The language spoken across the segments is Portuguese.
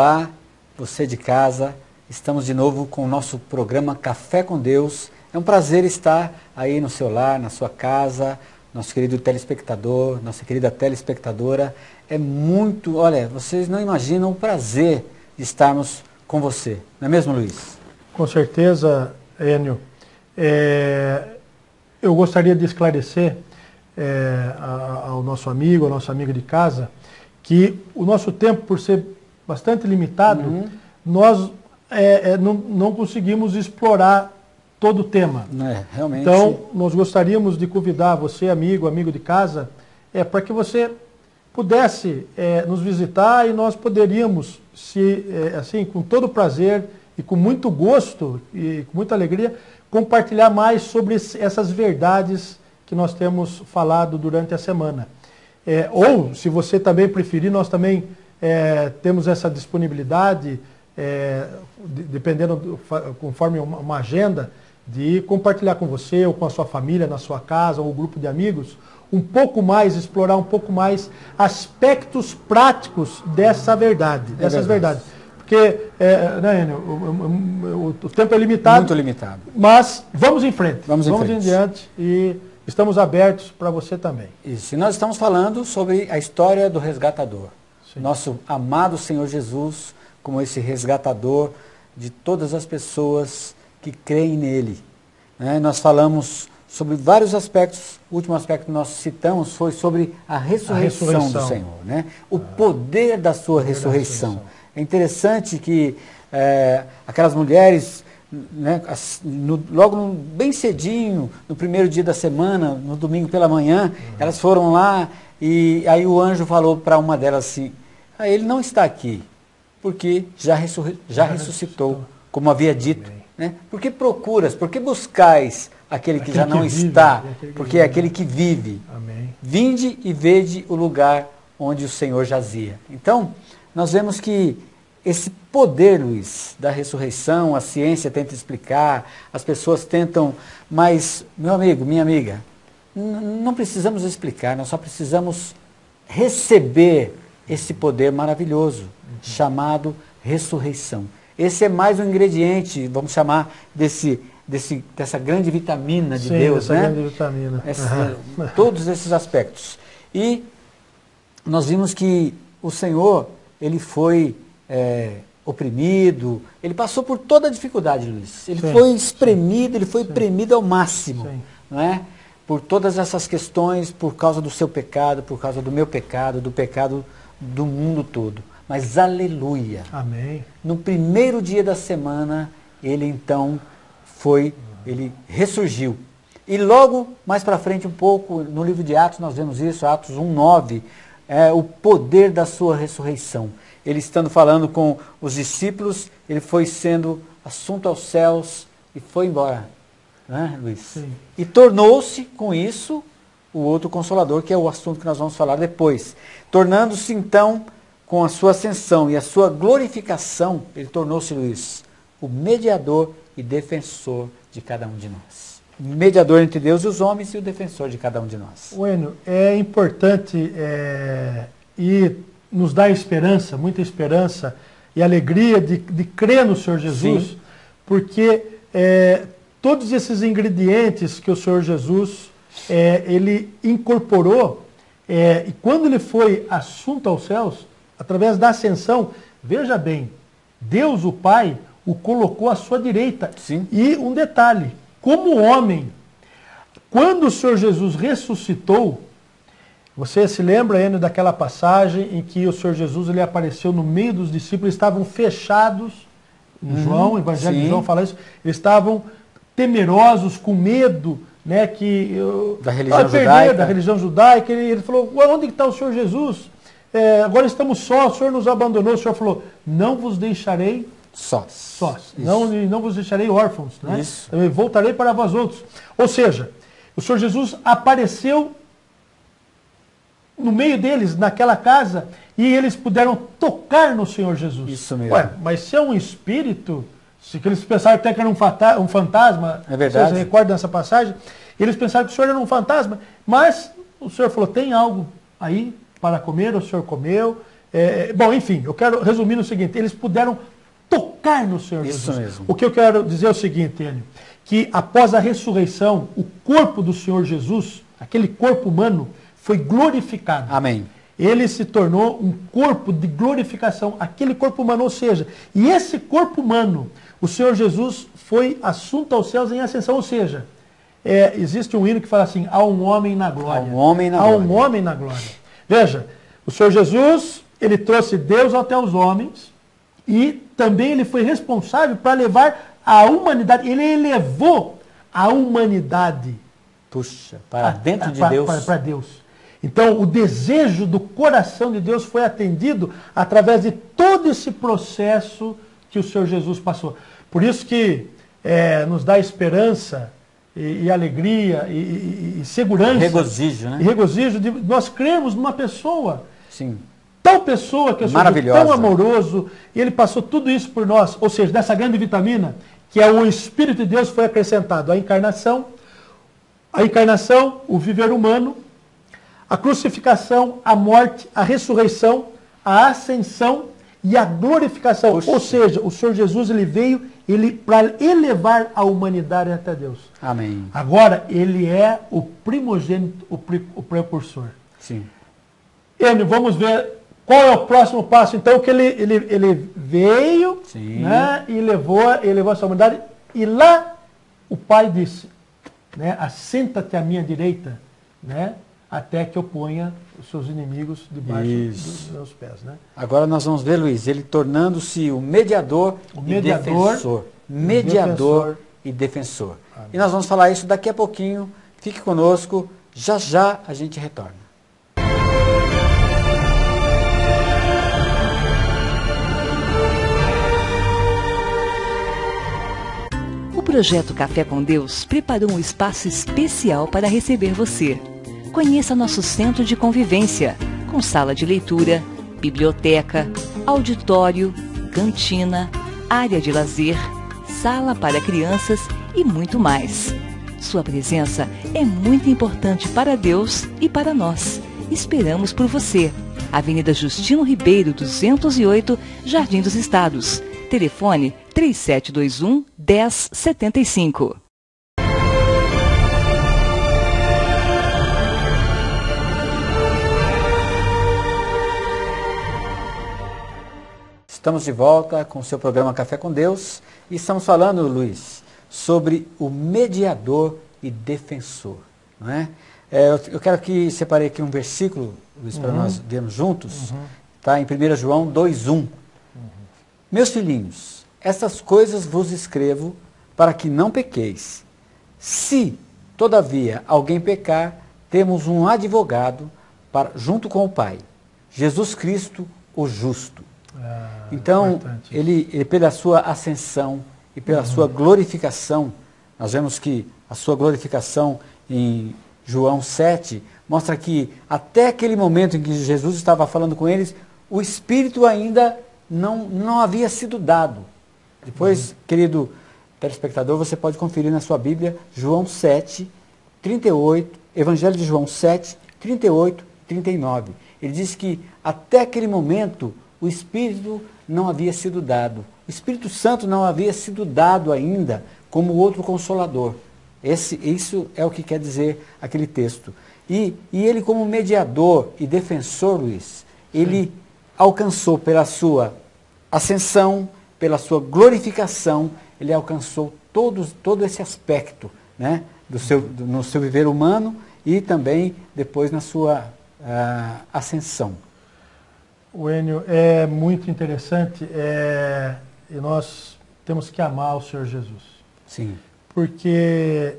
Olá, você de casa, estamos de novo com o nosso programa Café com Deus. É um prazer estar aí no seu lar, na sua casa, nosso querido telespectador, nossa querida telespectadora. É muito, olha, vocês não imaginam o prazer de estarmos com você, não é mesmo, Luiz? Com certeza, Enio. Eu gostaria de esclarecer ao nosso amigo, ao nosso amigo de casa, que o nosso tempo, por ser bastante limitado, nós não conseguimos explorar todo o tema. Realmente. Então, nós gostaríamos de convidar você, amigo de casa, para que você pudesse nos visitar e nós poderíamos, assim, com todo prazer e com muito gosto e com muita alegria, compartilhar mais sobre essas verdades que nós temos falado durante a semana. Ou, se você também preferir, nós também temos essa disponibilidade, dependendo, conforme uma agenda, de compartilhar com você ou com a sua família, na sua casa, ou grupo de amigos, explorar um pouco mais aspectos práticos dessa verdade, dessas verdades. Porque, né, Enio, o tempo é limitado. Muito limitado. Mas vamos em frente. Vamos em diante e estamos abertos para você também. Isso. E nós estamos falando sobre a história do resgatador. Sim. Nosso amado Senhor Jesus, como esse resgatador de todas as pessoas que creem nele. Nós falamos sobre vários aspectos. O último aspecto que nós citamos foi sobre a ressurreição do Senhor. O poder da sua ressurreição. É interessante que aquelas mulheres, logo bem cedinho, no primeiro dia da semana, no domingo pela manhã, elas foram lá e aí o anjo falou para uma delas assim, ele não está aqui, porque já ressuscitou, como havia dito. Por que procuras, por que buscais aquele que já não está? Porque é aquele que vive. Amém. Vinde e vede o lugar onde o Senhor jazia. Então, nós vemos que esse poder, Luiz, da ressurreição, a ciência tenta explicar, as pessoas tentam, mas, meu amigo, minha amiga, não precisamos explicar, nós só precisamos receber esse poder maravilhoso, chamado ressurreição. Esse é mais um ingrediente, vamos chamar dessa grande vitamina de Deus, essa grande vitamina. Todos esses aspectos. E nós vimos que o Senhor, ele foi oprimido, ele passou por toda a dificuldade, Luiz. Ele foi espremido, ele foi premido ao máximo, por todas essas questões, por causa do seu pecado, por causa do meu pecado, do pecado do mundo todo. Mas aleluia! Amém. No primeiro dia da semana, ele então ele ressurgiu. E logo mais para frente um pouco, no livro de Atos, nós vemos isso, Atos 1:9, o poder da sua ressurreição. Ele estando falando com os discípulos, ele foi sendo assunto aos céus e foi embora. Luiz? Sim. E tornou-se, com isso, o outro Consolador, que é o assunto que nós vamos falar depois. Tornando-se, então, com a sua ascensão e a sua glorificação, ele tornou-se, Luiz, o mediador e defensor de cada um de nós. O mediador entre Deus e os homens e o defensor de cada um de nós. Bueno, é importante e nos dá esperança, muita esperança e alegria de crer no Senhor Jesus, Sim. Porque todos esses ingredientes que o Senhor Jesus ele incorporou, e quando ele foi assunto aos céus, através da ascensão, veja bem, Deus, o Pai, o colocou à sua direita. Sim. E um detalhe, como homem, quando o Senhor Jesus ressuscitou, você se lembra ainda daquela passagem em que o Senhor Jesus ele apareceu no meio dos discípulos, estavam fechados, João, o Evangelho de João fala isso, eles estavam temerosos, com medo, da religião judaica. Da religião judaica. Ele falou, onde está o Senhor Jesus? Agora estamos sós, o Senhor nos abandonou. O Senhor falou, não vos deixarei sós. Não vos deixarei órfãos. Eu voltarei para vós outros. Ou seja, o Senhor Jesus apareceu no meio deles, naquela casa, e eles puderam tocar no Senhor Jesus. Isso mesmo. Mas se é um espírito, se eles pensaram até que era um fantasma, é verdade. Vocês recordam dessa passagem? Eles pensaram que o Senhor era um fantasma, mas o Senhor falou, tem algo aí para comer, o Senhor comeu, Bom, enfim, eu quero resumir no seguinte, eles puderam tocar no Senhor Isso Jesus. mesmo. O que eu quero dizer é o seguinte, Enio, que após a ressurreição, o corpo do Senhor Jesus, aquele corpo humano, foi glorificado. Amém. Ele se tornou um corpo de glorificação, aquele corpo humano, ou seja, e esse corpo humano, o Senhor Jesus foi assunto aos céus em ascensão, ou seja, existe um hino que fala assim, há um homem na glória. Há um homem na há glória. um homem na glória. Veja, o Senhor Jesus, ele trouxe Deus até os homens, e também ele foi responsável para levar a humanidade, ele elevou a humanidade para dentro de Deus. Para Deus. Então, o desejo do coração de Deus foi atendido através de todo esse processo que o Senhor Jesus passou. Por isso que nos dá esperança e alegria e segurança. Regozijo, né? E regozijo de nós crermos numa pessoa. Sim. Tal pessoa que é maravilhosa, tão amoroso, e ele passou tudo isso por nós, ou seja, dessa grande vitamina, que é o Espírito de Deus, foi acrescentado a encarnação, o viver humano, a crucificação, a morte, a ressurreição, a ascensão e a glorificação. Puxa. Ou seja, o Senhor Jesus ele veio para elevar a humanidade até Deus. Amém. Agora, ele é o primogênito, o precursor. Sim. Enio, vamos ver qual é o próximo passo. Então, que ele veio, né, e levou essa humanidade. E lá o Pai disse, né, assenta-te à minha direita, né, até que eu ponha os seus inimigos debaixo dos meus pés. Né? Agora nós vamos ver, Luiz, ele tornando-se o mediador e defensor. Mediador e defensor. Amém. E nós vamos falar isso daqui a pouquinho. Fique conosco, já já a gente retorna. O Projeto Café com Deus preparou um espaço especial para receber você. Conheça nosso centro de convivência, com sala de leitura, biblioteca, auditório, cantina, área de lazer, sala para crianças e muito mais. Sua presença é muito importante para Deus e para nós. Esperamos por você. Avenida Justino Ribeiro, 208, Jardim dos Estados. Telefone 3721-1075. Estamos de volta com o seu programa Café com Deus e estamos falando, Luiz, sobre o mediador e defensor. Não é? Eu quero que separei aqui um versículo, Luiz, para nós vermos juntos. Está em 1 João 2:1. Meus filhinhos, essas coisas vos escrevo para que não pequeis. Se, todavia, alguém pecar, temos um advogado junto com o Pai, Jesus Cristo, o justo. Então, ele pela sua ascensão e pela sua glorificação, nós vemos que a sua glorificação em João 7 mostra que até aquele momento em que Jesus estava falando com eles, o Espírito ainda não havia sido dado. Depois, querido telespectador, você pode conferir na sua Bíblia, João 7, 38, Evangelho de João 7, 38, 39. Ele diz que até aquele momento o Espírito não havia sido dado. O Espírito Santo não havia sido dado ainda como outro Consolador. Isso é o que quer dizer aquele texto. E ele, como mediador e defensor, Luiz, ele alcançou pela sua ascensão, pela sua glorificação, ele alcançou todo esse aspecto, né, no seu viver humano e também depois na sua ascensão. O Enio, é muito interessante e nós temos que amar o Senhor Jesus. Sim. Porque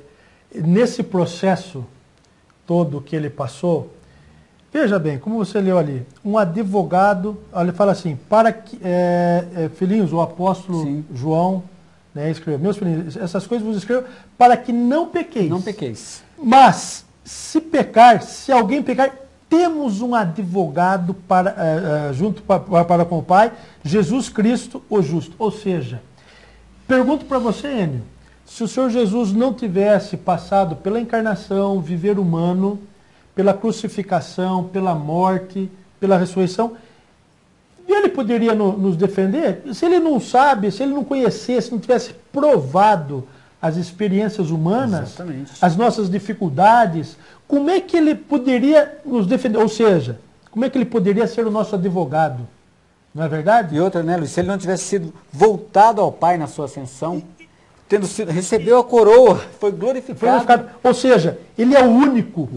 nesse processo todo que ele passou, veja bem, como você leu ali, um advogado, ele fala assim, para que, filhinhos, o apóstolo Sim. João, né, escreveu, meus filhinhos, essas coisas vos escrevo para que não pequeis. Não pequeis. Mas, se alguém pecar, temos um advogado junto para com o Pai, Jesus Cristo, o justo. Ou seja, pergunto para você, Enio, se o Senhor Jesus não tivesse passado pela encarnação, viver humano, pela crucificação, pela morte, pela ressurreição, E ele poderia nos defender? Se ele não sabe, se ele não conhecesse, não tivesse provado as experiências humanas, Exatamente. as nossas dificuldades, como é que ele poderia nos defender? Ou seja, como é que ele poderia ser o nosso advogado? Não é verdade? E outra, né, Luiz? Se ele não tivesse sido voltado ao Pai na sua ascensão, recebeu a coroa, foi glorificado. Ou seja, ele é o único,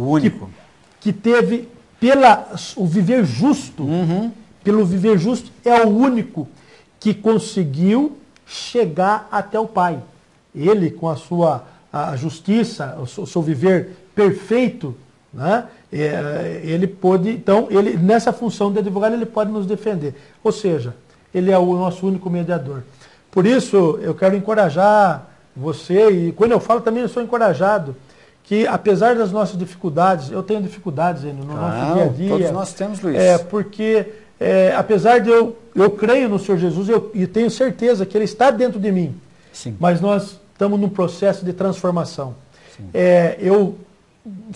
que teve, o viver justo, pelo viver justo, é o único que conseguiu chegar até o Pai. Ele, com a sua justiça, o seu viver perfeito, né? Ele pôde, então, nessa função de advogado, ele pode nos defender. Ou seja, ele é o nosso único mediador. Por isso, eu quero encorajar você, e quando eu falo também eu sou encorajado, que apesar das nossas dificuldades, eu tenho dificuldades no nosso dia a dia. Todos nós temos, Luiz. Porque apesar de eu creio no Senhor Jesus e tenho certeza que Ele está dentro de mim, Sim. mas nós estamos num processo de transformação. Eu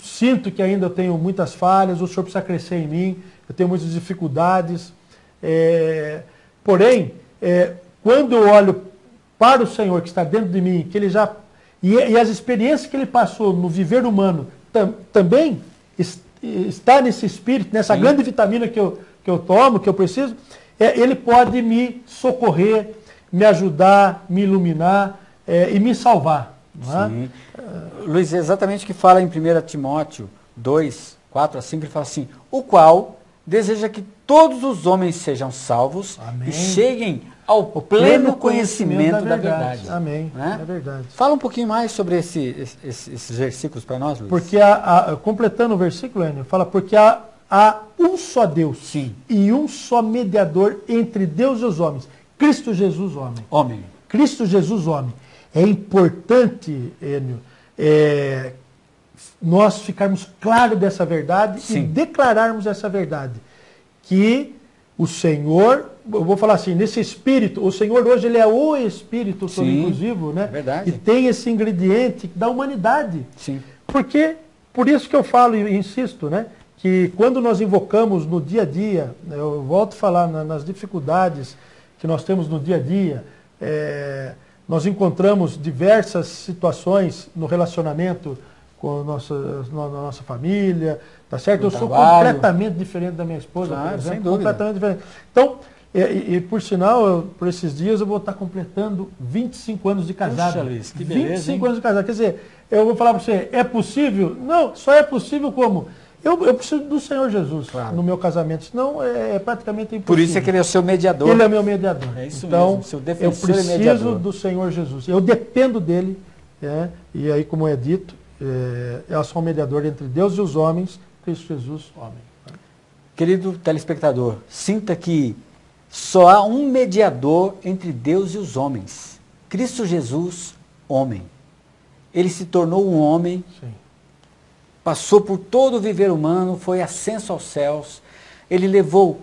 sinto que ainda eu tenho muitas falhas, o Senhor precisa crescer em mim, eu tenho muitas dificuldades. Porém, quando eu olho para o Senhor que está dentro de mim, que Ele já... E as experiências que Ele passou no viver humano também está nesse espírito, nessa Sim. grande vitamina que eu tomo, que eu preciso, Ele pode me socorrer, me ajudar, me iluminar e me salvar. Não é? Luiz, é exatamente o que fala em 1 Timóteo 2, 4 a 5, ele fala assim, o qual deseja que todos os homens sejam salvos Amém. E cheguem ao pleno conhecimento da verdade. Amém, né? É verdade. Fala um pouquinho mais sobre esses versículos para nós, Luiz. Porque, completando o versículo, Enio, fala, porque há um só Deus. Sim. E um só mediador entre Deus e os homens, Cristo Jesus, homem. Homem. Cristo Jesus, homem. É importante, Enio, nós ficarmos claros dessa verdade Sim. e declararmos essa verdade. Que o Senhor, eu vou falar assim, nesse Espírito, o Senhor hoje ele é o Espírito todo inclusivo, né? É verdade. E tem esse ingrediente da humanidade. Sim. Porque, por isso que eu falo e insisto, né? Que quando nós invocamos no dia a dia, eu volto a falar nas dificuldades que nós temos no dia a dia, nós encontramos diversas situações no relacionamento com a nossa família, tá certo? Eu sou completamente diferente da minha esposa, por exemplo, sem dúvida. completamente diferente. Então, por sinal, por esses dias eu vou estar completando 25 anos de casado. Puxa, Luiz, que beleza, 25 anos de casado. Quer dizer, eu vou falar para você, é possível? Não, só é possível como? Eu preciso do Senhor Jesus no meu casamento, senão é praticamente impossível. Por isso é que Ele é o seu mediador. Ele é meu mediador. É isso então, mesmo, seu defensor eu e mediador. preciso do Senhor Jesus. Eu dependo dele, e aí, como é dito, eu sou um mediador entre Deus e os homens, Cristo Jesus, homem. Querido telespectador, sinta que só há um mediador entre Deus e os homens. Cristo Jesus, homem. Ele se tornou um homem, Sim. passou por todo o viver humano, foi ascenso aos céus. Ele levou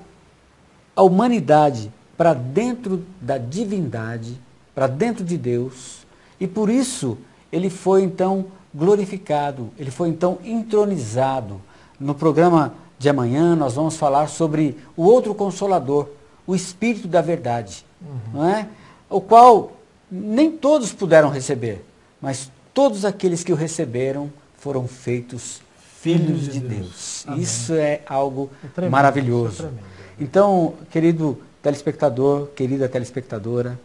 a humanidade para dentro da divindade, para dentro de Deus. E por isso ele foi então glorificado, ele foi então entronizado. No programa de amanhã nós vamos falar sobre o outro Consolador, o Espírito da Verdade, não é? O qual nem todos puderam receber, mas todos aqueles que o receberam foram feitos filhos de Deus. Isso é algo maravilhoso. Isso é tremendo. Então, querido telespectador, querida telespectadora,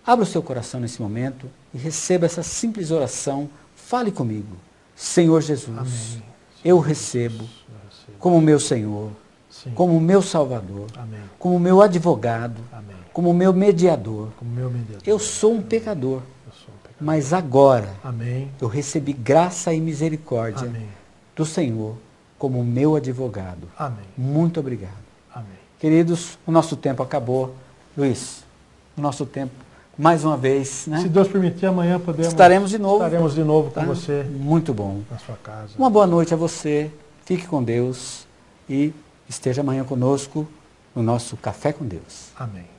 abra o seu coração nesse momento e receba essa simples oração. Fale comigo. Senhor Jesus, Amém. eu recebo como meu Senhor, Sim. como meu Salvador, Amém. como meu advogado, Amém. como meu mediador. Como meu mediador. Eu sou um pecador, Eu sou um pecador. mas agora Amém. eu recebi graça e misericórdia Amém. do Senhor como meu advogado. Amém. Muito obrigado. Amém. Queridos, o nosso tempo acabou. Luiz, o nosso tempo, mais uma vez, né? Se Deus permitir, amanhã Estaremos de novo. Estaremos de novo Tá? com você Muito bom. na sua casa. Uma boa noite a você. Fique com Deus e esteja amanhã conosco no nosso Café com Deus. Amém.